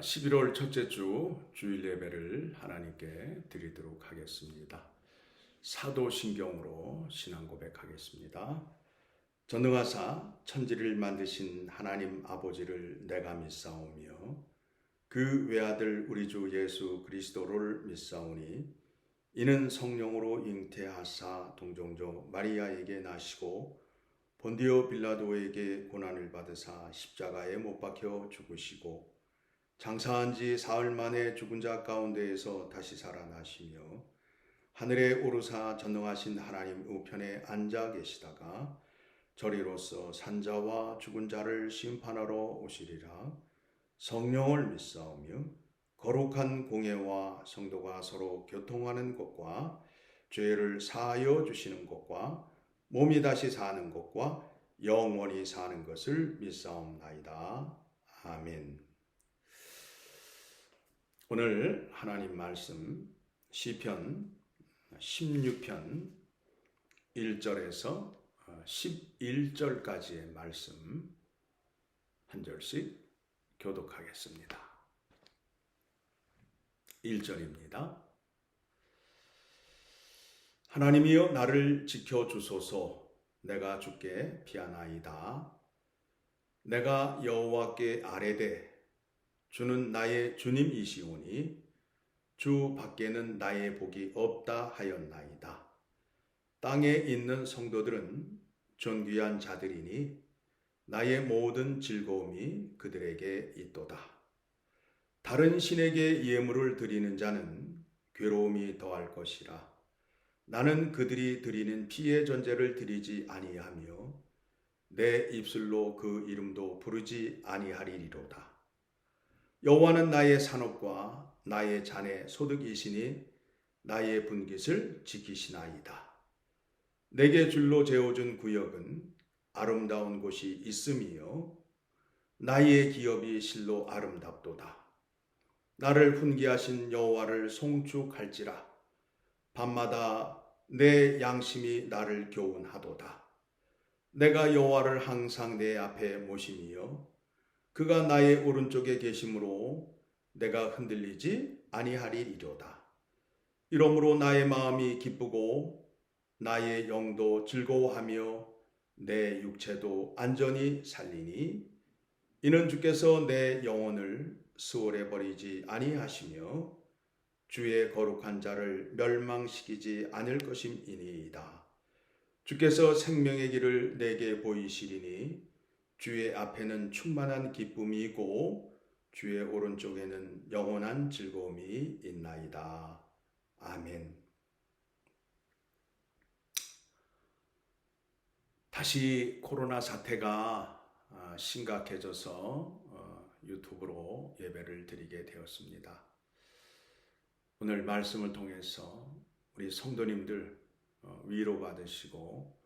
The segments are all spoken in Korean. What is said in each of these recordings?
11월 첫째 주 주일 예배를 하나님께 드리도록 하겠습니다. 사도신경으로 신앙 고백하겠습니다. 전능하사 천지를 만드신 하나님 아버지를 내가 믿사오며 그 외아들 우리 주 예수 그리스도를 믿사오니 이는 성령으로 잉태하사 동정조 마리아에게 나시고 본디오 빌라도에게 고난을 받으사 십자가에 못 박혀 죽으시고 장사한 지 사흘 만에 죽은 자 가운데에서 다시 살아나시며 하늘에 오르사 전능하신 하나님 우편에 앉아 계시다가 저리로서 산자와 죽은 자를 심판하러 오시리라. 성령을 믿사오며 거룩한 공예와 성도가 서로 교통하는 것과 죄를 사하여 주시는 것과 몸이 다시 사는 것과 영원히 사는 것을 믿사옵나이다. 아멘. 오늘 하나님 말씀 시편 16편 1절에서 11절까지의 말씀 한 절씩 교독하겠습니다. 1절입니다. 하나님이여 나를 지켜주소서. 내가 주께 피하나이다. 내가 여호와께 아뢰되 주는 나의 주님이시오니 주 밖에는 나의 복이 없다 하였나이다. 땅에 있는 성도들은 존귀한 자들이니 나의 모든 즐거움이 그들에게 있도다. 다른 신에게 예물을 드리는 자는 괴로움이 더할 것이라. 나는 그들이 드리는 피의 전제를 드리지 아니하며 내 입술로 그 이름도 부르지 아니하리로다. 여호와는 나의 산업과 나의 잔의 소득이시니 나의 분깃을 지키시나이다. 내게 줄로 재어준 구역은 아름다운 곳이 있음이요 나의 기업이 실로 아름답도다. 나를 훈계하신 여호와를 송축할지라. 밤마다 내 양심이 나를 교훈하도다. 내가 여호와를 항상 내 앞에 모심이요 그가 나의 오른쪽에 계심으로 내가 흔들리지 아니하리이로다. 이러므로 나의 마음이 기쁘고 나의 영도 즐거워하며 내 육체도 안전히 살리니 이는 주께서 내 영혼을 수월해 버리지 아니하시며 주의 거룩한 자를 멸망시키지 않을 것임이니이다. 주께서 생명의 길을 내게 보이시리니 주의 앞에는 충만한 기쁨이 있고 주의 오른쪽에는 영원한 즐거움이 있나이다. 아멘. 다시 코로나 사태가 심각해져서 유튜브로 예배를 드리게 되었습니다. 오늘 말씀을 통해서 우리 성도님들 위로받으시고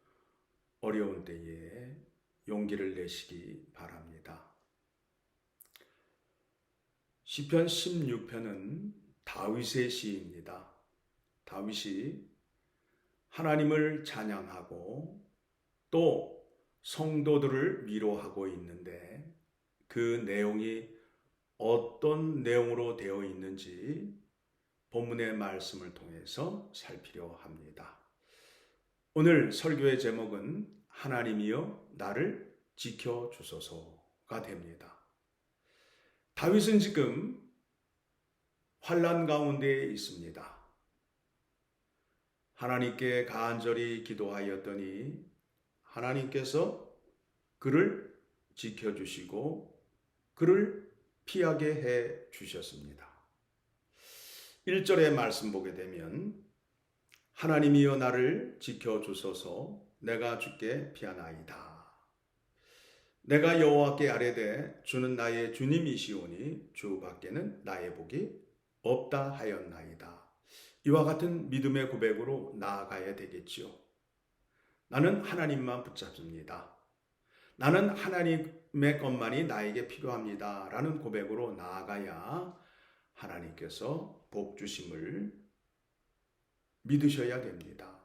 어려운 때에 용기를 내시기 바랍니다. 시편 16편은 다윗의 시입니다. 다윗이 하나님을 찬양하고 또 성도들을 위로하고 있는데 그 내용이 어떤 내용으로 되어 있는지 본문의 말씀을 통해서 살피려 합니다. 오늘 설교의 제목은 하나님이여 나를 지켜주소서가 됩니다. 다윗은 지금 환난 가운데 있습니다. 하나님께 간절히 기도하였더니 하나님께서 그를 지켜주시고 그를 피하게 해 주셨습니다. 1절의 말씀 보게 되면 하나님이여 나를 지켜주소서. 내가 주께 피하나이다. 내가 여호와께 아뢰되 주는 나의 주님이시오니 주 밖에는 나의 복이 없다 하였나이다. 이와 같은 믿음의 고백으로 나아가야 되겠지요. 나는 하나님만 붙잡습니다. 나는 하나님의 것만이 나에게 필요합니다. 라는 고백으로 나아가야 하나님께서 복 주심을 믿으셔야 됩니다.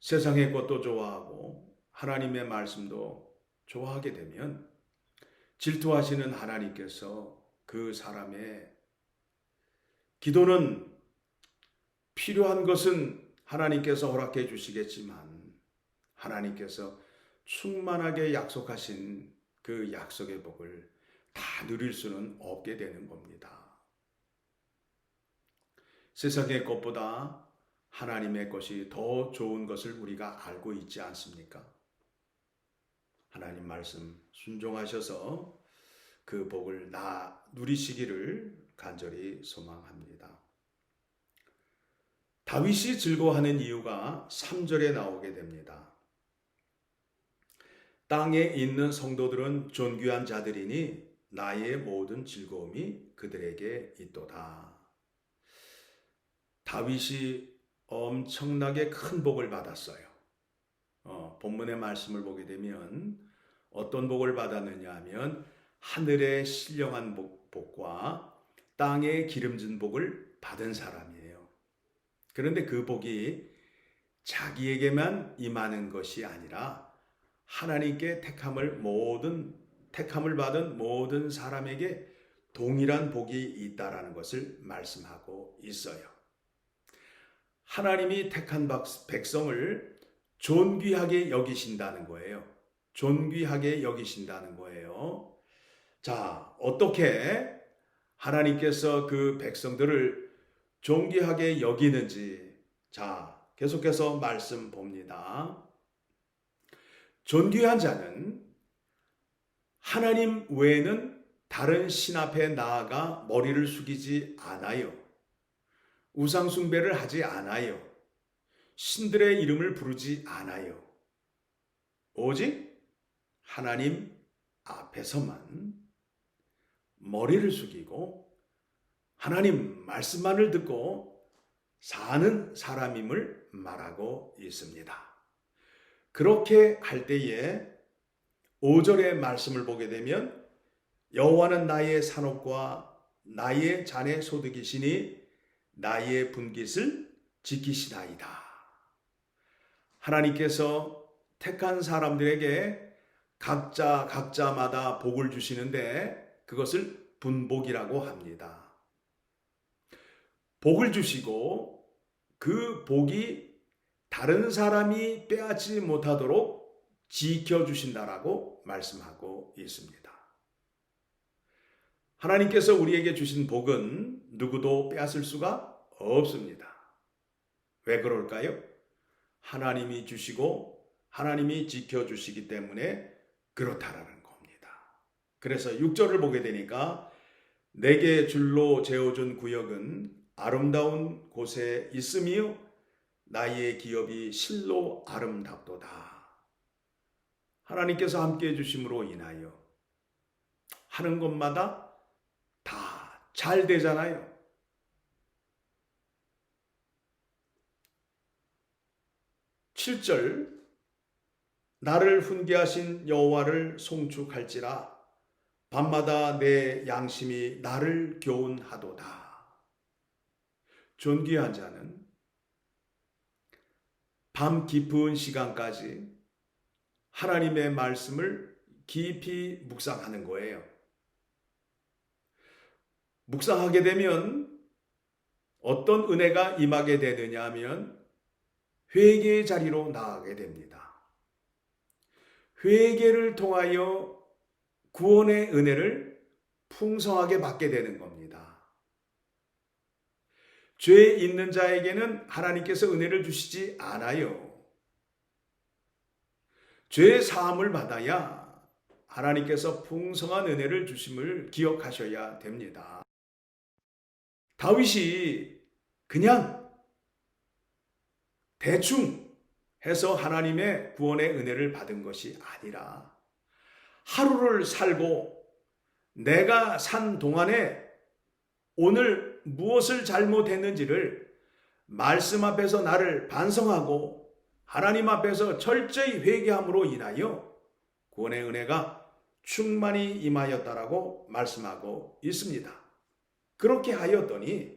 세상의 것도 좋아하고 하나님의 말씀도 좋아하게 되면 질투하시는 하나님께서 그 사람의 기도는 필요한 것은 하나님께서 허락해 주시겠지만 하나님께서 충만하게 약속하신 그 약속의 복을 다 누릴 수는 없게 되는 겁니다. 세상의 것보다 하나님의 것이 더 좋은 것을 우리가 알고 있지 않습니까? 하나님 말씀 순종하셔서 그 복을 누리시기를 간절히 소망합니다. 다윗이 즐거워하는 이유가 3절에 나오게 됩니다. 땅에 있는 성도들은 존귀한 자들이니 나의 모든 즐거움이 그들에게 있도다. 다윗이 엄청나게 큰 복을 받았어요. 본문의 말씀을 보게 되면 어떤 복을 받았느냐 하면 하늘의 신령한 복과 땅의 기름진 복을 받은 사람이에요. 그런데 그 복이 자기에게만 임하는 것이 아니라 하나님께 택함을 받은 모든 사람에게 동일한 복이 있다라는 것을 말씀하고 있어요. 하나님이 택한 백성을 존귀하게 여기신다는 거예요. 존귀하게 여기신다는 거예요. 자, 어떻게 하나님께서 그 백성들을 존귀하게 여기는지, 자, 계속해서 말씀 봅니다. 존귀한 자는 하나님 외에는 다른 신 앞에 나아가 머리를 숙이지 않아요. 우상 숭배를 하지 않아요. 신들의 이름을 부르지 않아요. 오직 하나님 앞에서만 머리를 숙이고 하나님 말씀만을 듣고 사는 사람임을 말하고 있습니다. 그렇게 할 때에 5절의 말씀을 보게 되면 여호와는 나의 산업과 나의 잔의 소득이시니 나의 분깃을 지키시나이다. 하나님께서 택한 사람들에게 각자마다 복을 주시는데 그것을 분복이라고 합니다. 복을 주시고 그 복이 다른 사람이 빼앗지 못하도록 지켜주신다라고 말씀하고 있습니다. 하나님께서 우리에게 주신 복은 누구도 빼앗을 수가 없습니다. 왜 그럴까요? 하나님이 주시고 하나님이 지켜주시기 때문에 그렇다라는 겁니다. 그래서 6절을 보게 되니까 내게 줄로 재어준 구역은 아름다운 곳에 있으며 나의 기업이 실로 아름답도다. 하나님께서 함께해 주심으로 인하여 하는 것마다 다 잘 되잖아요. (7절) 나를 훈계하신 여호와를 송축할지라 밤마다 내 양심이 나를 교훈하도다. 존귀한 자는 밤 깊은 시간까지 하나님의 말씀을 깊이 묵상하는 거예요. 묵상하게 되면 어떤 은혜가 임하게 되느냐 하면 회개의 자리로 나아가게 됩니다. 회개를 통하여 구원의 은혜를 풍성하게 받게 되는 겁니다. 죄 있는 자에게는 하나님께서 은혜를 주시지 않아요. 죄 사함을 받아야 하나님께서 풍성한 은혜를 주심을 기억하셔야 됩니다. 다윗이 그냥 대충 해서 하나님의 구원의 은혜를 받은 것이 아니라 하루를 살고 내가 산 동안에 오늘 무엇을 잘못했는지를 말씀 앞에서 나를 반성하고 하나님 앞에서 철저히 회개함으로 인하여 구원의 은혜가 충만히 임하였다라고 말씀하고 있습니다. 그렇게 하였더니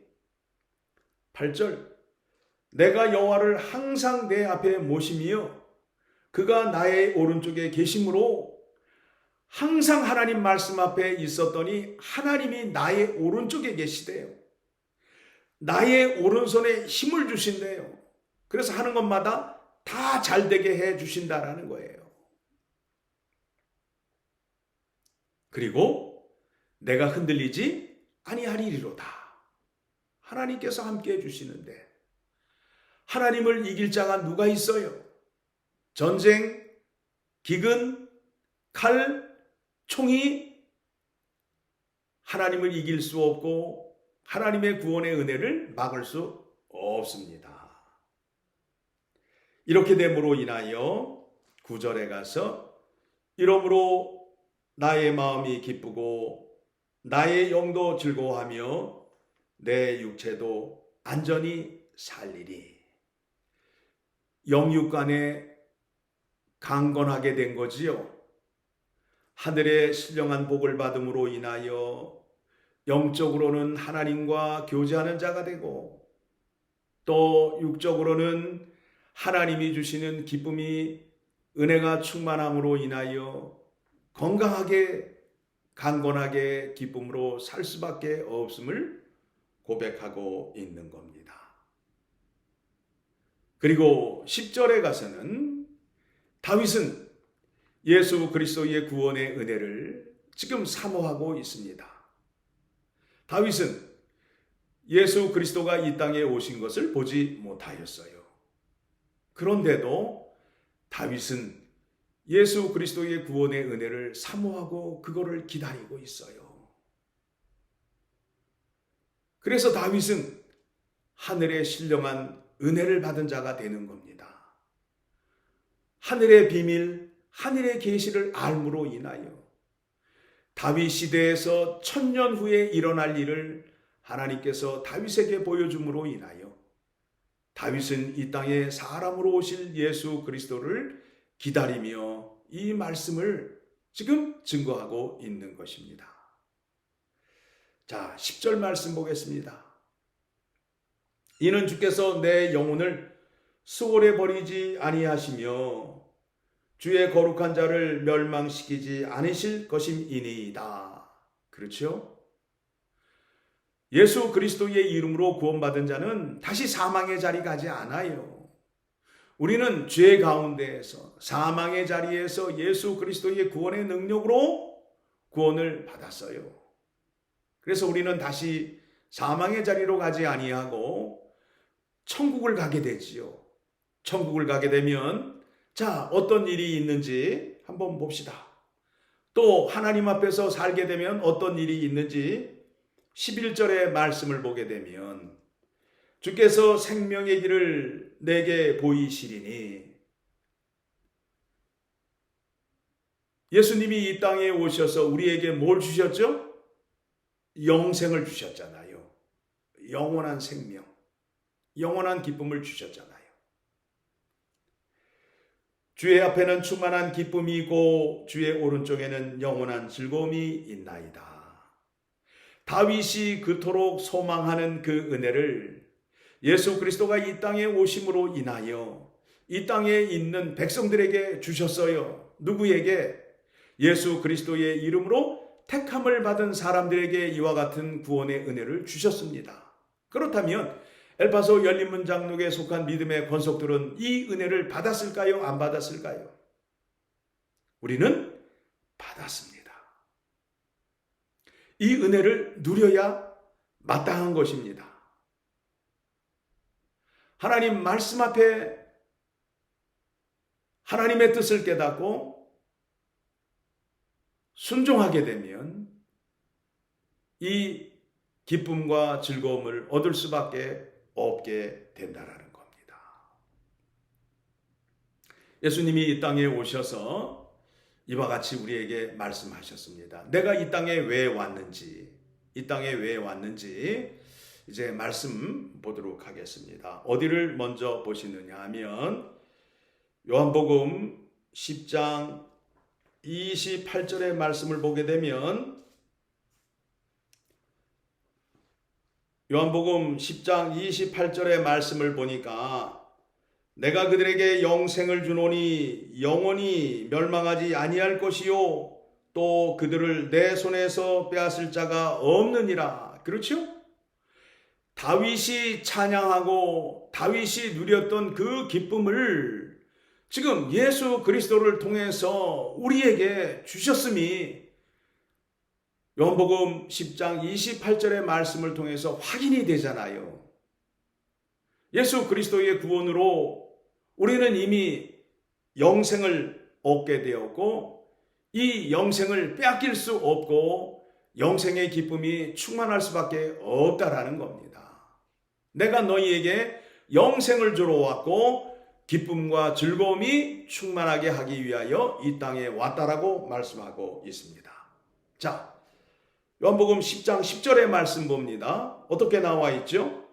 8절 내가 여호와를 항상 내 앞에 모시며 그가 나의 오른쪽에 계심으로 항상 하나님 말씀 앞에 있었더니 하나님이 나의 오른쪽에 계시대요. 나의 오른손에 힘을 주신대요. 그래서 하는 것마다 다 잘되게 해 주신다라는 거예요. 그리고 내가 흔들리지 아니하리로다. 하나님께서 함께 해주시는데 하나님을 이길 자가 누가 있어요? 전쟁, 기근, 칼, 총이 하나님을 이길 수 없고 하나님의 구원의 은혜를 막을 수 없습니다. 이렇게 됨으로 인하여 9절에 가서 이러므로 나의 마음이 기쁘고 나의 영도 즐거워하며 내 육체도 안전히 살리리. 영육간에 강건하게 된 거지요. 하늘의 신령한 복을 받음으로 인하여 영적으로는 하나님과 교제하는 자가 되고 또 육적으로는 하나님이 주시는 기쁨이 은혜가 충만함으로 인하여 건강하게 강건하게 기쁨으로 살 수밖에 없음을 고백하고 있는 겁니다. 그리고 10절에 가서는 다윗은 예수 그리스도의 구원의 은혜를 지금 사모하고 있습니다. 다윗은 예수 그리스도가 이 땅에 오신 것을 보지 못하였어요. 그런데도 다윗은 예수 그리스도의 구원의 은혜를 사모하고 그거를 기다리고 있어요. 그래서 다윗은 하늘의 신령한 은혜를 받은 자가 되는 겁니다. 하늘의 비밀, 하늘의 계시를 알므로 인하여 다윗 시대에서 1000년 후에 일어날 일을 하나님께서 다윗에게 보여줌으로 인하여 다윗은 이 땅에 사람으로 오실 예수 그리스도를 기다리며 이 말씀을 지금 증거하고 있는 것입니다. 자, 10절 말씀 보겠습니다. 이는 주께서 내 영혼을 수월에 버리지 아니하시며 주의 거룩한 자를 멸망시키지 않으실 것임이니이다. 그렇죠? 예수 그리스도의 이름으로 구원받은 자는 다시 사망의 자리 가지 않아요. 우리는 죄 가운데에서 사망의 자리에서 예수 그리스도의 구원의 능력으로 구원을 받았어요. 그래서 우리는 다시 사망의 자리로 가지 아니하고 천국을 가게 되지요. 천국을 가게 되면 자, 어떤 일이 있는지 한번 봅시다. 또 하나님 앞에서 살게 되면 어떤 일이 있는지 11절의 말씀을 보게 되면 주께서 생명의 길을 내게 보이시리니 예수님이 이 땅에 오셔서 우리에게 뭘 주셨죠? 영생을 주셨잖아요. 영원한 생명, 영원한 기쁨을 주셨잖아요. 주의 앞에는 충만한 기쁨이 있고 주의 오른쪽에는 영원한 즐거움이 있나이다. 다윗이 그토록 소망하는 그 은혜를 예수 그리스도가 이 땅에 오심으로 인하여 이 땅에 있는 백성들에게 주셨어요. 누구에게? 예수 그리스도의 이름으로 택함을 받은 사람들에게 이와 같은 구원의 은혜를 주셨습니다. 그렇다면 엘파소 열린문장로교에 속한 믿음의 권속들은 이 은혜를 받았을까요? 안 받았을까요? 우리는 받았습니다. 이 은혜를 누려야 마땅한 것입니다. 하나님 말씀 앞에 하나님의 뜻을 깨닫고 순종하게 되면 이 기쁨과 즐거움을 얻을 수밖에 없게 된다라는 겁니다. 예수님이 이 땅에 오셔서 이와 같이 우리에게 말씀하셨습니다. 내가 이 땅에 왜 왔는지, 이제 말씀 보도록 하겠습니다. 어디를 먼저 보시느냐 하면 요한복음 10장 28절의 말씀을 보게 되면 요한복음 10장 28절의 말씀을 보니까 내가 그들에게 영생을 주노니 영원히 멸망하지 아니할 것이요 또 그들을 내 손에서 빼앗을 자가 없느니라. 그렇죠? 다윗이 찬양하고 다윗이 누렸던 그 기쁨을 지금 예수 그리스도를 통해서 우리에게 주셨음이 요한복음 10장 28절의 말씀을 통해서 확인이 되잖아요. 예수 그리스도의 구원으로 우리는 이미 영생을 얻게 되었고 이 영생을 빼앗길 수 없고 영생의 기쁨이 충만할 수밖에 없다라는 겁니다. 내가 너희에게 영생을 주러 왔고 기쁨과 즐거움이 충만하게 하기 위하여 이 땅에 왔다라고 말씀하고 있습니다. 자, 요한복음 10장 10절의 말씀 봅니다. 어떻게 나와 있죠?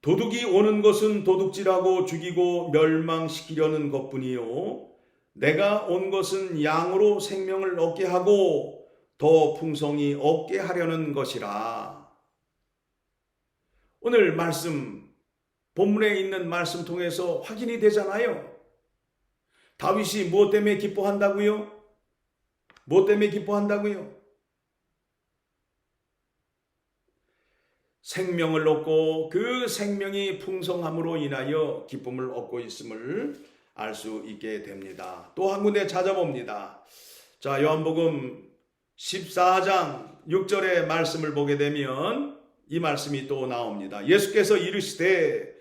도둑이 오는 것은 도둑질하고 죽이고 멸망시키려는 것뿐이요 내가 온 것은 양으로 생명을 얻게 하고 더 풍성히 얻게 하려는 것이라. 오늘 말씀, 본문에 있는 말씀 통해서 확인이 되잖아요. 다윗이 무엇 때문에 기뻐한다고요? 무엇 때문에 기뻐한다고요? 생명을 얻고 그 생명이 풍성함으로 인하여 기쁨을 얻고 있음을 알 수 있게 됩니다. 또 한 군데 찾아봅니다. 자, 요한복음 14장 6절의 말씀을 보게 되면 이 말씀이 또 나옵니다. 예수께서 이르시되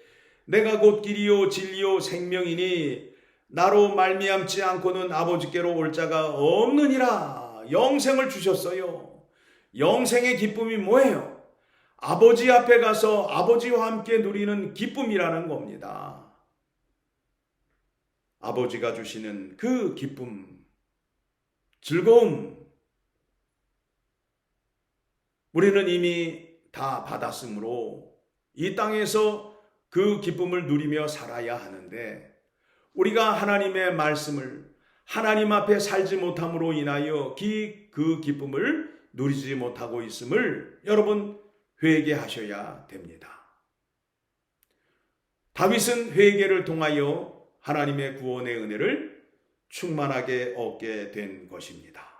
내가 곧 길이요 진리요 생명이니 나로 말미암지 않고는 아버지께로 올 자가 없느니라. 영생을 주셨어요. 영생의 기쁨이 뭐예요? 아버지 앞에 가서 아버지와 함께 누리는 기쁨이라는 겁니다. 아버지가 주시는 그 기쁨, 즐거움, 우리는 이미 다 받았으므로 이 땅에서 그 기쁨을 누리며 살아야 하는데 우리가 하나님의 말씀을 하나님 앞에 살지 못함으로 인하여 그 기쁨을 누리지 못하고 있음을 여러분 회개하셔야 됩니다. 다윗은 회개를 통하여 하나님의 구원의 은혜를 충만하게 얻게 된 것입니다.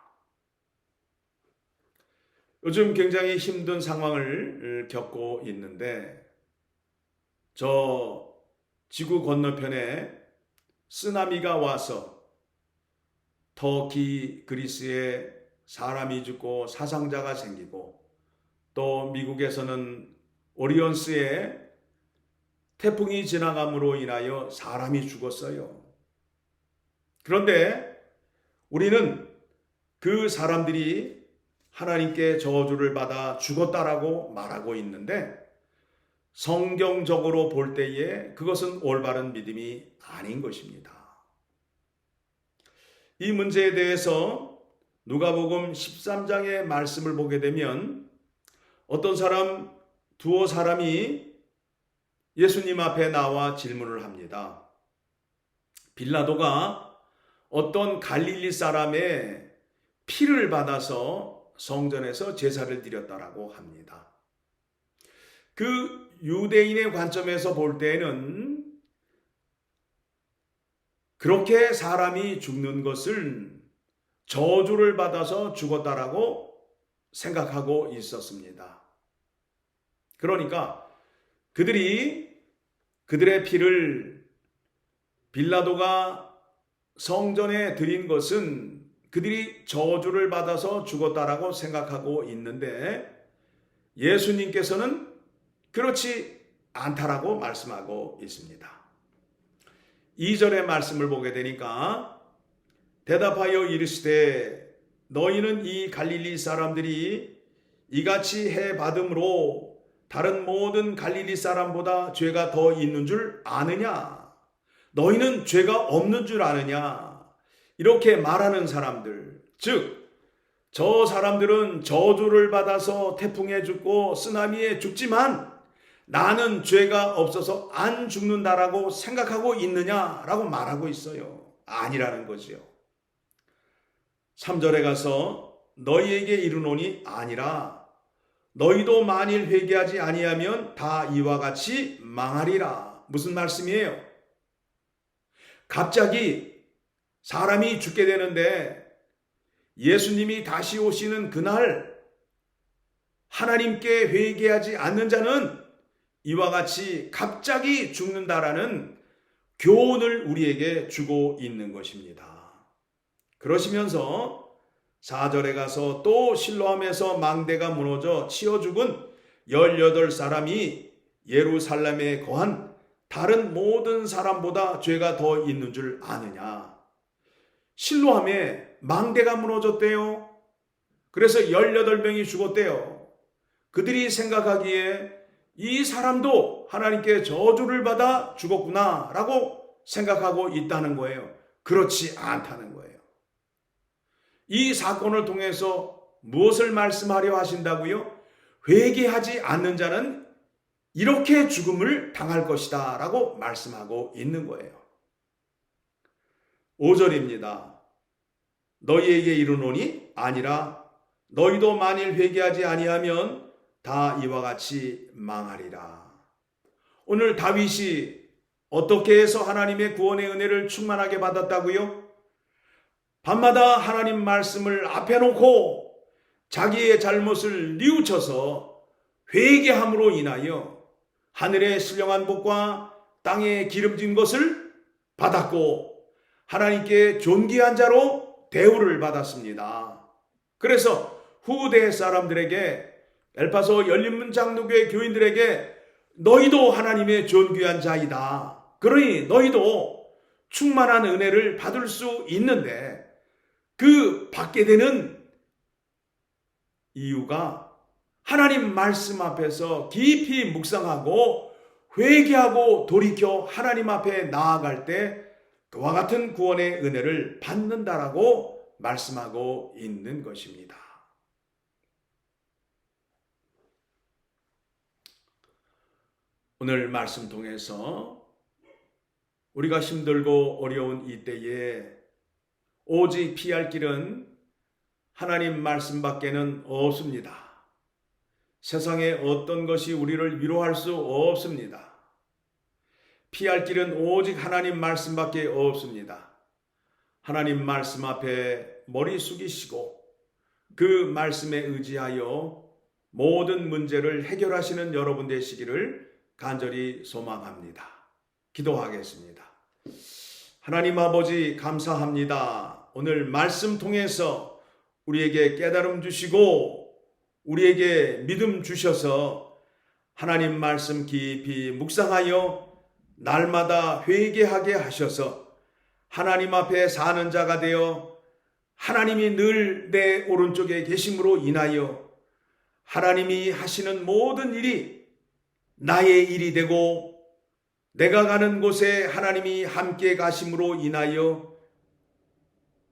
요즘 굉장히 힘든 상황을 겪고 있는데 저 지구 건너편에 쓰나미가 와서 터키, 그리스에 사람이 죽고 사상자가 생기고 또 미국에서는 오리온스에 태풍이 지나감으로 인하여 사람이 죽었어요. 그런데 우리는 그 사람들이 하나님께 저주를 받아 죽었다라고 말하고 있는데 성경적으로 볼 때에 그것은 올바른 믿음이 아닌 것입니다. 이 문제에 대해서 누가복음 13장의 말씀을 보게 되면 어떤 두어 사람이 예수님 앞에 나와 질문을 합니다. 빌라도가 어떤 갈릴리 사람의 피를 받아서 성전에서 제사를 드렸다라고 합니다. 그 유대인의 관점에서 볼 때는 그렇게 사람이 죽는 것을 저주를 받아서 죽었다라고 생각하고 있었습니다. 그러니까 그들의 피를 빌라도가 성전에 드린 것은 그들이 저주를 받아서 죽었다라고 생각하고 있는데 예수님께서는 그렇지 않다라고 말씀하고 있습니다. 2절의 말씀을 보게 되니까 대답하여 이르시되 너희는 이 갈릴리 사람들이 이같이 해 받음으로 다른 모든 갈릴리 사람보다 죄가 더 있는 줄 아느냐? 너희는 죄가 없는 줄 아느냐? 이렇게 말하는 사람들, 즉 저 사람들은 저주를 받아서 태풍에 죽고 쓰나미에 죽지만 나는 죄가 없어서 안 죽는다라고 생각하고 있느냐라고 말하고 있어요. 아니라는 거죠. 3절에 가서 너희에게 이르노니 아니라 너희도 만일 회개하지 아니하면 다 이와 같이 망하리라. 무슨 말씀이에요? 갑자기 사람이 죽게 되는데 예수님이 다시 오시는 그날 하나님께 회개하지 않는 자는 이와 같이 갑자기 죽는다라는 교훈을 우리에게 주고 있는 것입니다. 그러시면서 4절에 가서 또 실로암에서 망대가 무너져 치어 죽은 18사람이 예루살렘에 거한 다른 모든 사람보다 죄가 더 있는 줄 아느냐. 실로암에 망대가 무너졌대요. 그래서 18명이 죽었대요. 그들이 생각하기에 이 사람도 하나님께 저주를 받아 죽었구나 라고 생각하고 있다는 거예요. 그렇지 않다는 거예요. 이 사건을 통해서 무엇을 말씀하려 하신다고요? 회개하지 않는 자는 이렇게 죽음을 당할 것이다 라고 말씀하고 있는 거예요. 5절입니다. 너희에게 이르노니 아니라 너희도 만일 회개하지 아니하면 다 이와 같이 망하리라. 오늘 다윗이 어떻게 해서 하나님의 구원의 은혜를 충만하게 받았다고요? 밤마다 하나님 말씀을 앞에 놓고 자기의 잘못을 뉘우쳐서 회개함으로 인하여 하늘의 신령한 복과 땅에 기름진 것을 받았고 하나님께 존귀한 자로 대우를 받았습니다. 그래서 후대 사람들에게 엘파소 열린문 장로교회 교인들에게 너희도 하나님의 존귀한 자이다. 그러니 너희도 충만한 은혜를 받을 수 있는데 그 받게 되는 이유가 하나님 말씀 앞에서 깊이 묵상하고 회개하고 돌이켜 하나님 앞에 나아갈 때 그와 같은 구원의 은혜를 받는다라고 말씀하고 있는 것입니다. 오늘 말씀 통해서 우리가 힘들고 어려운 이때에 오직 피할 길은 하나님 말씀밖에는 없습니다. 세상에 어떤 것이 우리를 위로할 수 없습니다. 피할 길은 오직 하나님 말씀밖에 없습니다. 하나님 말씀 앞에 머리 숙이시고 그 말씀에 의지하여 모든 문제를 해결하시는 여러분 되시기를 간절히 소망합니다. 기도하겠습니다. 하나님 아버지 감사합니다. 오늘 말씀 통해서 우리에게 깨달음 주시고 우리에게 믿음 주셔서 하나님 말씀 깊이 묵상하여 날마다 회개하게 하셔서 하나님 앞에 사는 자가 되어 하나님이 늘 내 오른쪽에 계심으로 인하여 하나님이 하시는 모든 일이 나의 일이 되고 내가 가는 곳에 하나님이 함께 가심으로 인하여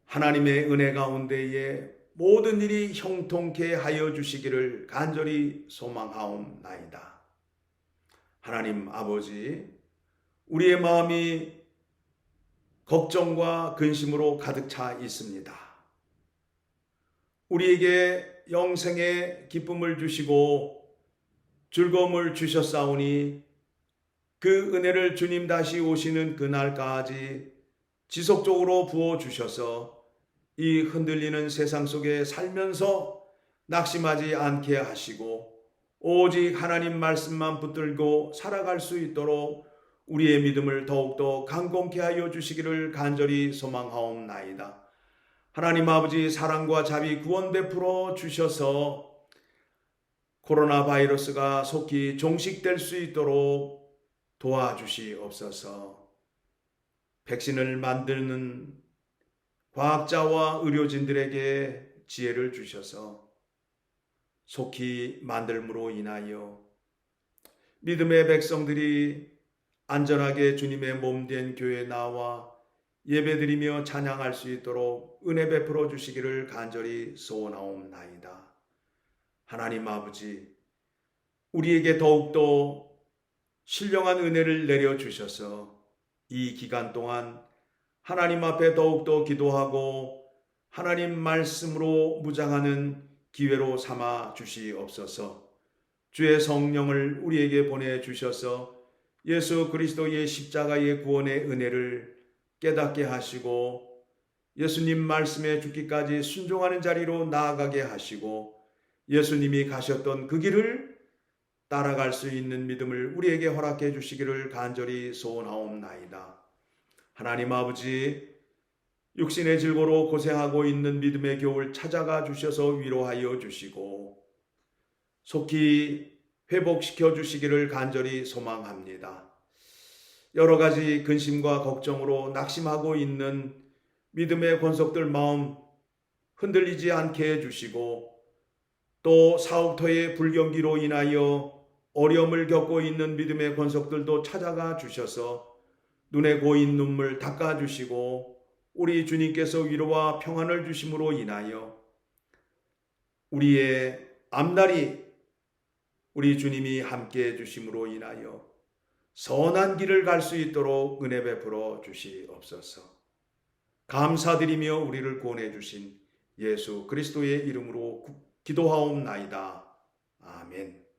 하나님의 은혜 가운데에 모든 일이 형통케 하여 주시기를 간절히 소망하옵나이다. 하나님 아버지, 우리의 마음이 걱정과 근심으로 가득 차 있습니다. 우리에게 영생의 기쁨을 주시고 즐거움을 주셨사오니 그 은혜를 주님 다시 오시는 그날까지 지속적으로 부어주셔서 이 흔들리는 세상 속에 살면서 낙심하지 않게 하시고 오직 하나님 말씀만 붙들고 살아갈 수 있도록 우리의 믿음을 더욱더 강건케 하여 주시기를 간절히 소망하옵나이다. 하나님 아버지 사랑과 자비 구원 베풀어 주셔서 코로나 바이러스가 속히 종식될 수 있도록 도와주시옵소서. 백신을 만드는 과학자와 의료진들에게 지혜를 주셔서 속히 만들므로 인하여 믿음의 백성들이 안전하게 주님의 몸된 교회에 나와 예배드리며 찬양할 수 있도록 은혜 베풀어 주시기를 간절히 소원하옵나이다. 하나님 아버지, 우리에게 더욱더 신령한 은혜를 내려주셔서 이 기간 동안 하나님 앞에 더욱더 기도하고 하나님 말씀으로 무장하는 기회로 삼아 주시옵소서. 주의 성령을 우리에게 보내주셔서 예수 그리스도의 십자가의 구원의 은혜를 깨닫게 하시고 예수님 말씀에 죽기까지 순종하는 자리로 나아가게 하시고 예수님이 가셨던 그 길을 따라갈 수 있는 믿음을 우리에게 허락해 주시기를 간절히 소원하옵나이다. 하나님 아버지, 육신의 질고로 고생하고 있는 믿음의 교우를 찾아가 주셔서 위로하여 주시고 속히 회복시켜 주시기를 간절히 소망합니다. 여러 가지 근심과 걱정으로 낙심하고 있는 믿음의 권속들 마음 흔들리지 않게 해주시고 또 사업터의 불경기로 인하여 어려움을 겪고 있는 믿음의 권속들도 찾아가 주셔서 눈에 고인 눈물 닦아주시고 우리 주님께서 위로와 평안을 주심으로 인하여 우리의 앞날이 우리 주님이 함께 해주심으로 인하여 선한 길을 갈 수 있도록 은혜 베풀어 주시옵소서. 감사드리며 우리를 구원해 주신 예수 그리스도의 이름으로 기도하옵나이다. 아멘.